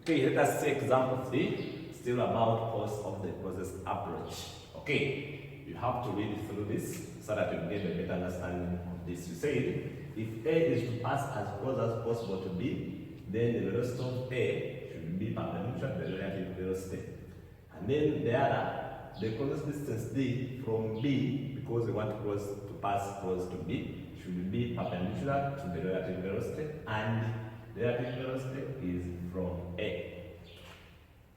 Okay, let us take example 3, still about course of the closest approach. Okay, you have to read through this so that you get a better understanding of this. You said, if A is to pass as close as possible to B, then the velocity of A should be perpendicular to the relative velocity. And then the other, the closest distance D from B, because we want to pass close to B, should be perpendicular to the relative velocity, and the relative velocity is from A.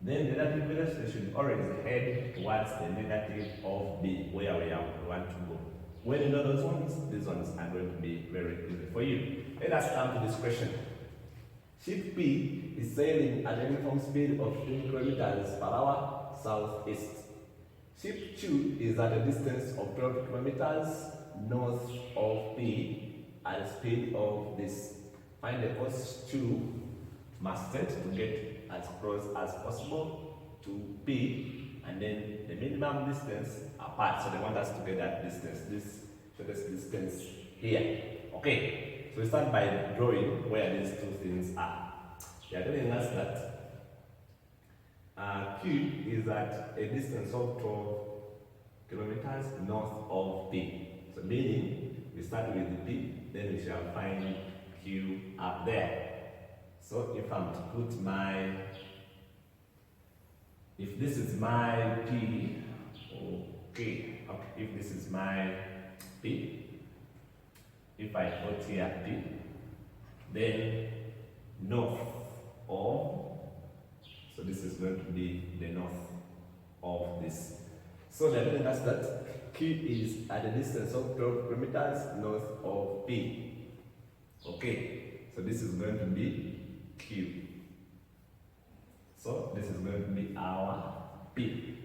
Then the relative velocity should always head towards the negative of B, where we want to go. When you know those ones, these ones are going to be very easy for you. Let us come to this question. Ship P is sailing at a uniform speed of 20 kilometers per hour southeast. Ship Q is at a distance of 12 kilometers north of P at a speed of this. Find the course Q must set to get as close as possible to P, and then the minimum distance apart. So they want us to get that distance, this shortest distance here. Okay, so we start by drawing where these two things are. They are telling us that Q is at a distance of 12 kilometers north of P. So meaning we start with P, then we shall find Q up there. So if I'm to put if this is my P, okay, if this is my P, if I put here P, then north of, so this is going to be the north of this. So they're telling us that Q is at a distance of 12 kilometers north of P. Okay, so this is going to be Q. So this is going to be our P.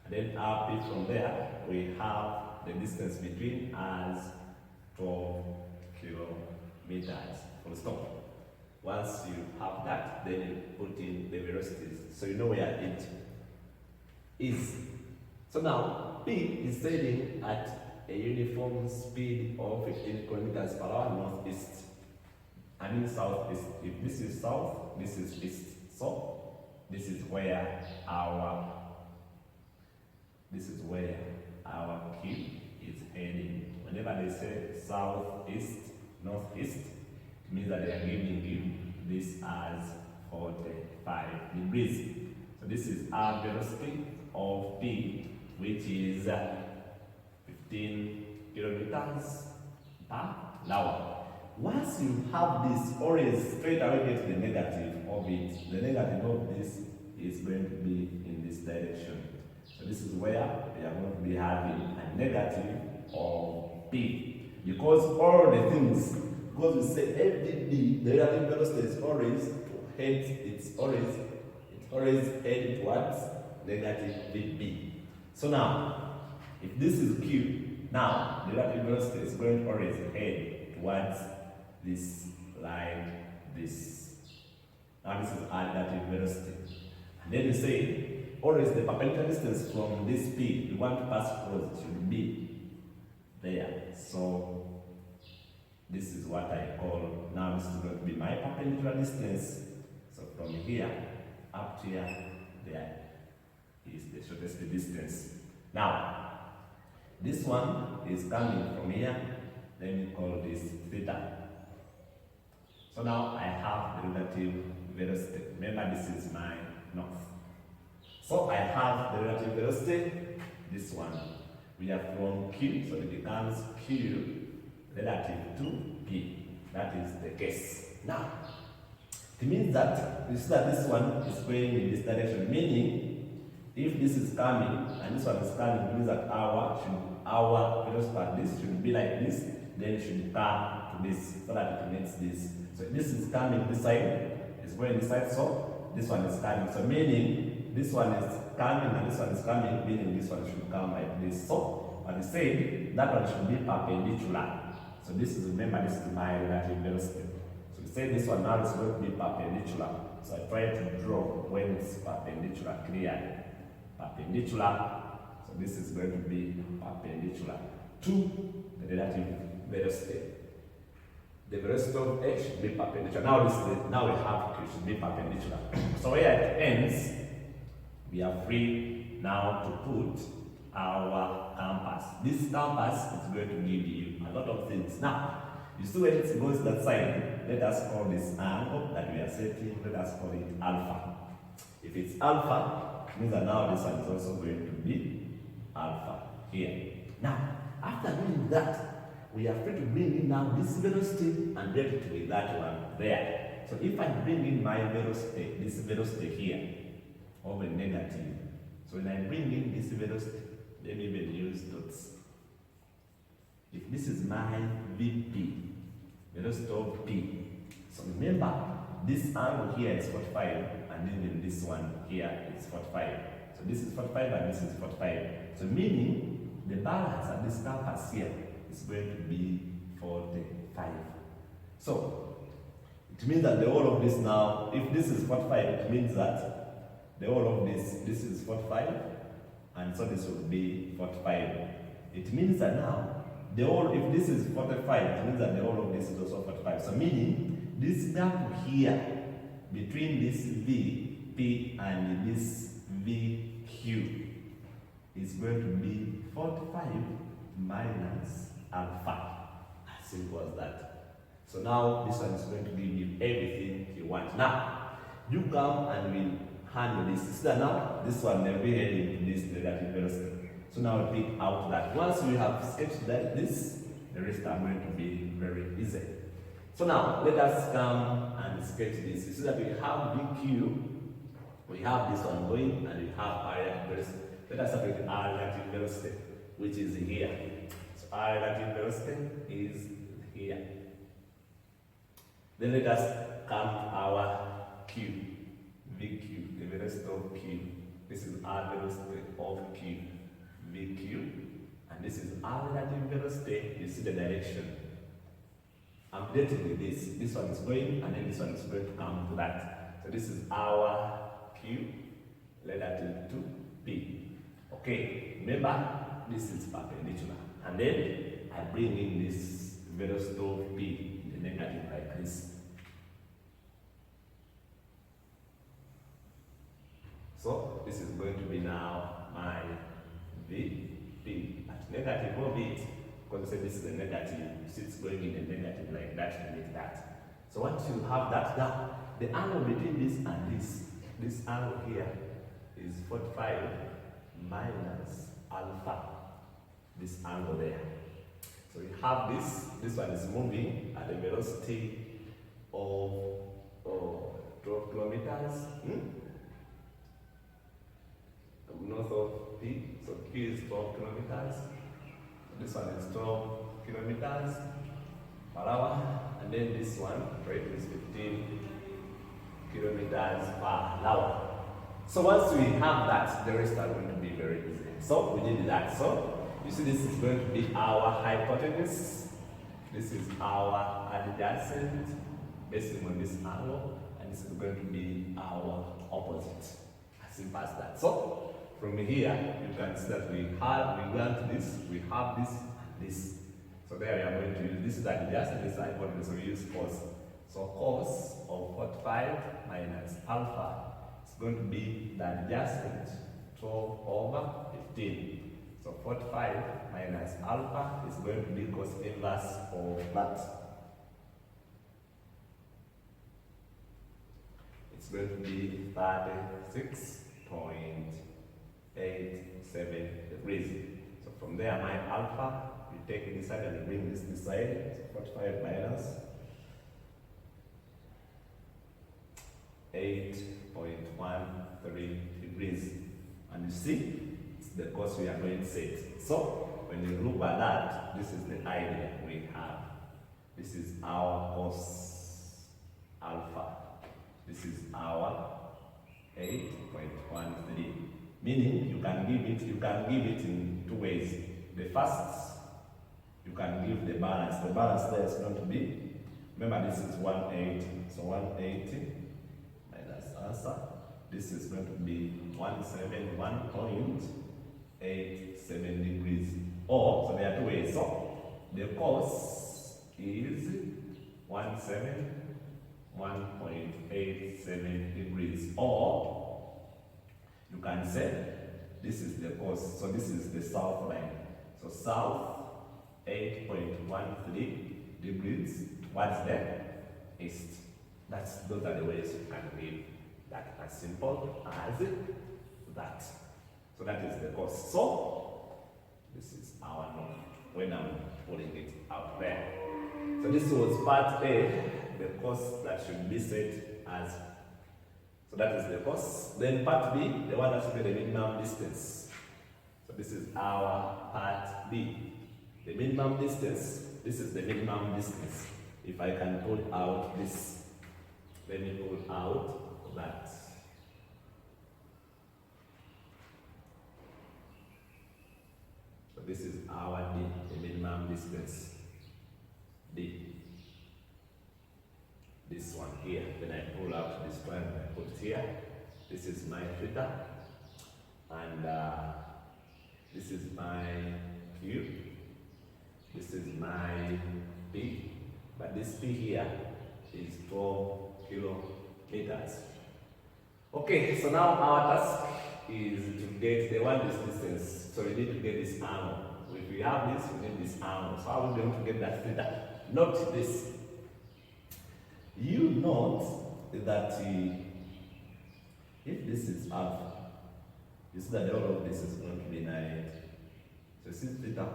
And then our P from there, we have the distance between us, 12 kilometers. Full stop. Once you have that, then you put in the velocities, so you know where it is. So now, P is sailing at a uniform speed of 15 kilometers per hour northeast. I mean southeast. If this is south, this is east. So this is where our Q is heading. Whenever they say southeast, northeast, it means that they are giving you this as 45 degrees. So this is our velocity of P, which is 15 kilometers per hour. Once you have this, always straight away get the negative of it. The negative of this is going to be in this direction. So this is where we are going to be having a negative of P. Because all the things, because we say FDB, the relative velocity is always head towards negative VB. So now, if this is Q, now the relative velocity is going to always head towards this, like this. Now this is our relative velocity. And then you say, always the perpendicular distance from this P you want to pass close should be there. So this is what I call, now this is going to be my perpendicular distance. So from here up to here, there is the shortest distance. Now, this one is coming from here, let me call this theta. So now I have the relative velocity. Remember, this is my north. So I have the relative velocity, this one. We have from Q, so it becomes Q relative to P. That is the case. Now, it means that you see that this one is going in this direction, meaning if this is coming and this one is coming, it means that our velocity at this should be like this, then it should come to this so that it makes this. So this is coming this side, it's going this side, so this one is coming. So meaning this one is coming and this one is coming, meaning this one should come like this. So when I say that one should be perpendicular. So this is, remember, this is my relative velocity. So we say this one now is going to be perpendicular. So I try to draw when it's perpendicular clearly. Perpendicular. So this is going to be perpendicular to the relative velocity. The velocity of A should be perpendicular. Now now we have Q should be perpendicular. So where it ends, we are free now to put our compass. This compass is going to give you a lot of things. Now, you see when it goes that side, let us call this angle that we are setting, let us call it alpha. If it's alpha, it means that now this one is also going to be alpha here. Now, after doing that, we are free to bring in now this velocity and get it with that one there. So if I bring in my velocity, this velocity here, over negative. So when I bring in this velocity, let me even use dots. If this is my VP, velocity of P. So remember, this angle here is 45, and then this one here is 45. So this is 45 and this is 45. So meaning the balance at this compass here is going to be 45. So it means that the whole of this now, if this is 45, it means that the whole of this is 45, and so this will be 45. It means that now, the whole, if this is 45, it means that the whole of this is also 45. So meaning, this gap here, between this VP and this VQ, is going to be 45 minus alpha. As simple as that. So now this one is going to give you everything you want. Now, you come and will handle this. See that now this one will be heading to this negative velocity. So now we pick out that. Once we have sketched that this, the rest are going to be very easy. So now let us come and sketch this. You see that we have VQ, we have this one going, and we have our relative velocity. Let us start with our relative velocity, which is here. So our relative velocity is here. Then let us come to our Q, VQ, the velocity of Q. This is our velocity of Q, VQ, and this is our relative velocity. You see the direction. I'm dating with this. This one is going, and then this one is going to come to that. So this is our Q relative to P. Okay, remember this is perpendicular, and then I bring in this velocity of P in the negative like this. So this is going to be now my VP at negative of it, because I say this is a negative, so it's going in a negative like that to make that. So once you have that now, the angle between this and this angle here is 45 minus alpha, this angle there. So you have this one is moving at a velocity of 12 kilometers. North of P, so Q is 12 kilometers. This one is 12 kilometers per hour, and then this one, right, is 15 kilometers per hour. So once we have that, the rest are going to be very easy. So we did that. So you see, this is going to be our hypotenuse. This is our adjacent, based on this angle, and this is going to be our opposite. As simple as that. So from here, you can see that we want this, we have this, and this. So there we are going to use this is the adjacent, this hypotenuse, so we use cos. So cos of 45 minus alpha is going to be the adjacent 12 over 15. So 45 minus alpha is going to be cos inverse of that. It's going to be 36.87 degrees. So from there, my alpha, you take this side and bring this side. So 45 minus 8.13 degrees. And you see, it's the cos we are going to set. So when you look at that, this is the idea we have. This is our cos alpha. This is our 8.13. Meaning you can give it in two ways. The first, you can give the balance. The balance there is going to be, remember this is 180. So 180 minus answer. This is going to be 171.87 degrees. Or, so there are two ways. So the cos is 1.87 degrees, or you can say this is the coast, so this is the south line. So south 8.13 degrees towards the east. Those are the ways you can read that as simple as that. So that is the coast. So this is our north when I'm putting it out there. So this was part A, the coast that should be set as. So that is the coast. Then part B, the one that should be the minimum distance. So this is our part B. The minimum distance, this is the minimum distance. If I can pull out this, let me pull out that. So this is our D, the minimum distance. D. This one here. Then I pull out this one, I put it here. This is my theta. And this is my Q. This is my P. But this P here is 12 kilometers. Okay, so now our task is to get the one distance. So we need to get this angle. If we have this, we need this angle. So how are we going to get that theta? Note this. You note that if this is alpha, you see that the order of this is going to be 90. So since theta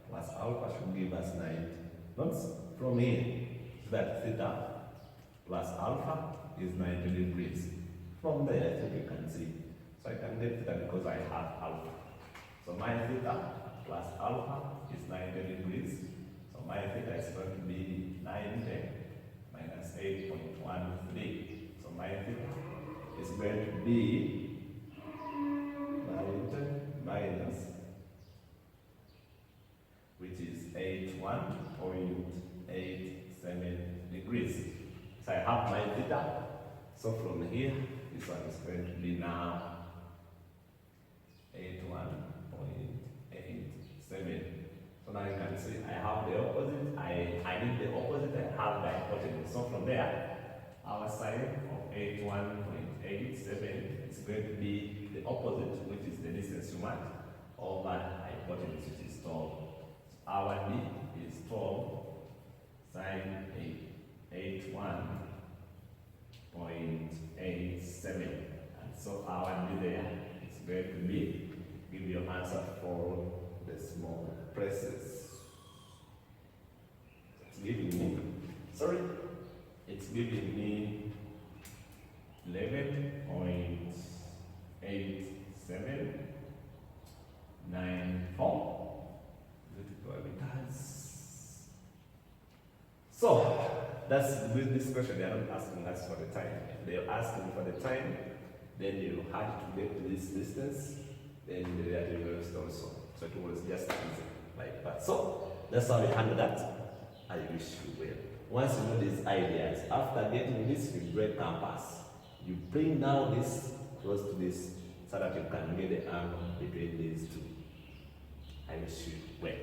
plus alpha should give us 90. Note from here, so that theta plus alpha is 90 degrees. From there, I think you can see. So I can get theta because I have alpha. So my theta plus alpha is 90 degrees. So my theta is going to be 90 minus 8.13. So my theta is going to be 90 minus, which is 81.87 degrees. So I have my theta. So from here, this one is going to be now 81.87. So now you can see I have the opposite. I need the opposite, I have the hypotenuse. So from there, our sine of 81.87 is going to be the opposite, which is the distance you want, over hypotenuse, which is 12. So our D is 12 sine 81.87. And so our D there is going to be, give you an answer for the small presses. It's giving me 11.8794 kilometers. So that's with this question. They are not asking us for the time. If they are asking for the time, then you had to get to this distance, then they are reversed also. So it was just easy like that. So that's how we handle that. I wish you well. Once you know these ideas, after getting this, you break compass. You bring now this close to this so that you can get the angle between these two. I wish you well.